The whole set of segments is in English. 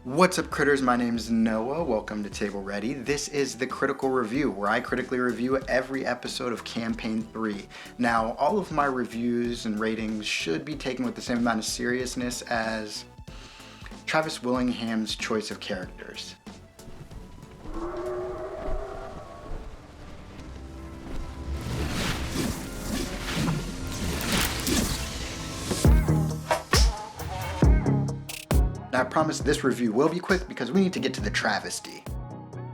What's up, critters? My name is Noah. Welcome to Table Ready. This is the Critical Review, where I critically review every episode of Campaign 3. Now, all of my reviews and ratings should be taken with the same amount of seriousness as Travis Willingham's choice of characters. I promise this review will be quick because we need to get to the travesty.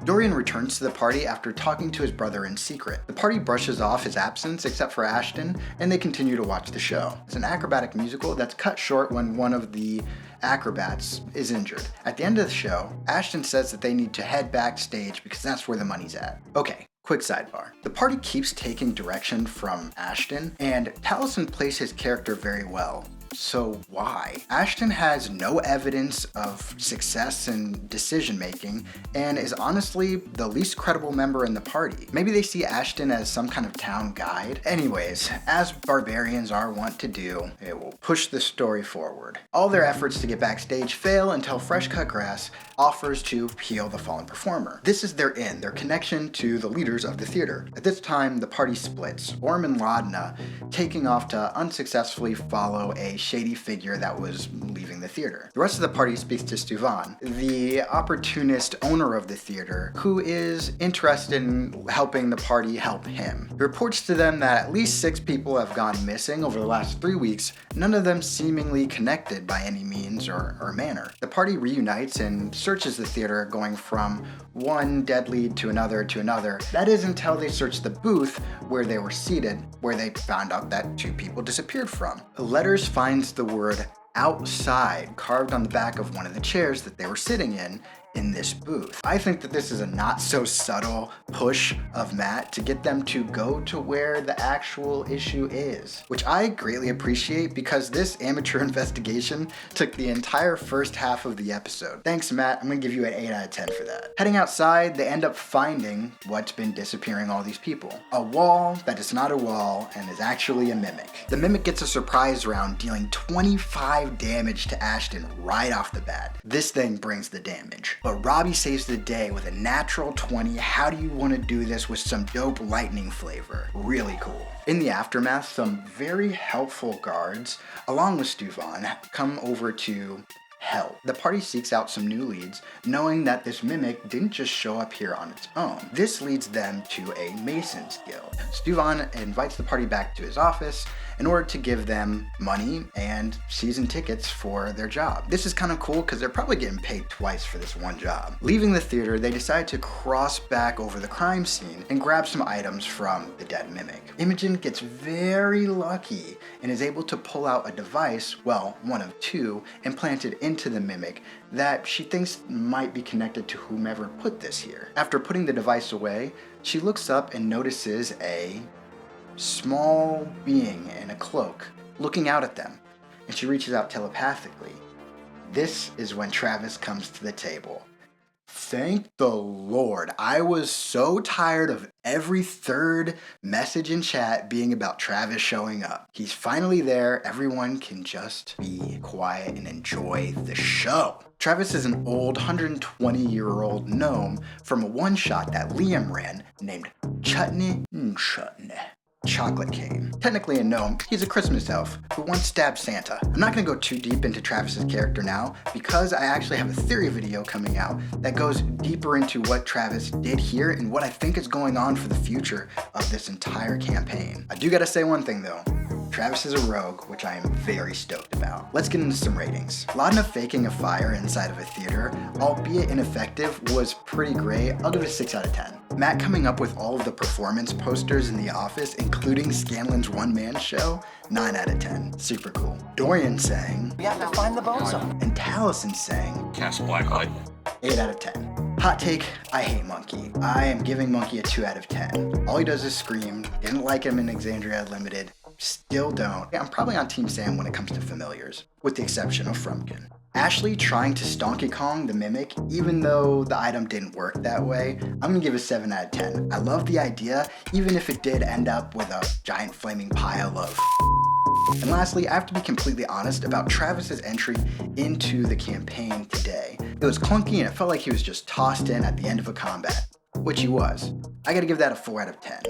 Dorian returns to the party after talking to his brother in secret. The party brushes off his absence except for Ashton, and they continue to watch the show. It's an acrobatic musical that's cut short when one of the acrobats is injured. At the end of the show, Ashton says that they need to head backstage because that's where the money's at. Okay. Quick sidebar. The party keeps taking direction from Ashton, and Taliesin plays his character very well. So why? Ashton has no evidence of success in decision making and is honestly the least credible member in the party. Maybe they see Ashton as some kind of town guide. Anyways, as barbarians are wont to do, it will push the story forward. All their efforts to get backstage fail until Fresh Cut Grass offers to heal the fallen performer. This is their in, their connection to the leaders of the theater. At this time, the party splits, Orm and Laudna taking off to unsuccessfully follow a shady figure that was leaving the theater. The rest of the party speaks to Stuvan, the opportunist owner of the theater, who is interested in helping the party help him. He reports to them that at least 6 people have gone missing over the last 3 weeks, none of them seemingly connected by any means or manner. The party reunites and searches the theater, going from one dead lead to another to another. That is until they search the booth where they were seated, where they found out that 2 people disappeared from. Letters finds the word outside carved on the back of one of the chairs that they were sitting in this booth. I think that this is a not so subtle push of Matt to get them to go to where the actual issue is, which I greatly appreciate because this amateur investigation took the entire first half of the episode. Thanks, Matt. I'm gonna give you an 8 out of 10 for that. Heading outside, they end up finding what's been disappearing all these people. A wall that is not a wall and is actually a mimic. The mimic gets a surprise round, dealing 25 damage to Ashton right off the bat. This thing brings the damage. But Robbie saves the day with a natural 20. How do you want to do this with some dope lightning flavor? Really cool. In the aftermath, some very helpful guards, along with Stuvan, come over to help. The party seeks out some new leads, knowing that this mimic didn't just show up here on its own. This leads them to a Mason's Guild. Stuvan invites the party back to his office in order to give them money and season tickets for their job. This is kind of cool because they're probably getting paid twice for this one job. Leaving the theater, they decide to cross back over the crime scene and grab some items from the dead mimic. Imogen gets very lucky and is able to pull out a device, well, one of 2, implanted into the mimic that she thinks might be connected to whomever put this here. After putting the device away, she looks up and notices a small being in a cloak looking out at them, and she reaches out telepathically. This is when Travis comes to the table. Thank the Lord. I was so tired of every third message in chat being about Travis showing up. He's finally there. Everyone can just be quiet and enjoy the show. Travis is an old 120-year-old gnome from a one-shot that Liam ran named Chutney Chutney. Chocolate Cane. Technically a gnome, he's a Christmas elf who once stabbed Santa. I'm not going to go too deep into Travis's character now because I actually have a theory video coming out that goes deeper into what Travis did here and what I think is going on for the future of this entire campaign. I do gotta say one thing though. Travis is a rogue, which I am very stoked about. Let's get into some ratings. Laudna faking a fire inside of a theater, albeit ineffective, was pretty great. I'll give it a 6 out of 10. Matt coming up with all of the performance posters in the office, including Scanlan's one-man show, 9 out of 10. Super cool. Dorian saying, "We have to find the bozo." And Taliesin saying, "Cast Blacklight." 8 out of 10. Hot take, I hate Monkey. I am giving Monkey a 2 out of 10. All he does is scream. Didn't like him in Exandria Unlimited. Still don't. I'm probably on Team Sam when it comes to familiars, with the exception of Frumpkin. Ashley trying to Stonky Kong the Mimic, even though the item didn't work that way, I'm gonna give it a 7 out of 10. I love the idea, even if it did end up with a giant flaming pile of And lastly, I have to be completely honest about Travis's entry into the campaign today. It was clunky and it felt like he was just tossed in at the end of a combat, which he was. I gotta give that a 4 out of 10.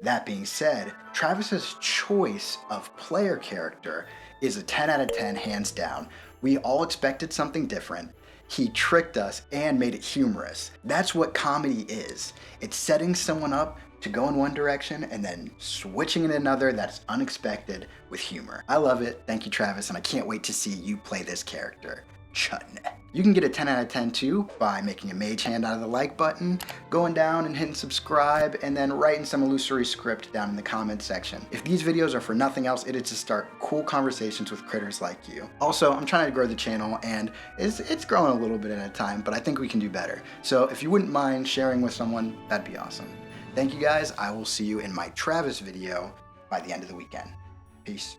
That being said, Travis's choice of player character is a 10 out of 10 hands down. We all expected something different. He tricked us and made it humorous. That's what comedy is. It's setting someone up to go in one direction and then switching in another that's unexpected with humor. I love it. Thank you, Travis, and I can't wait to see you play this character, Chutney. You can get a 10 out of 10 too by making a mage hand out of the like button, going down and hitting subscribe, and then writing some illusory script down in the comments section. If these videos are for nothing else, it is to start cool conversations with critters like you. Also, I'm trying to grow the channel and it's growing a little bit at a time, but I think we can do better. So if you wouldn't mind sharing with someone, that'd be awesome. Thank you guys. I will see you in my Travis video by the end of the weekend. Peace.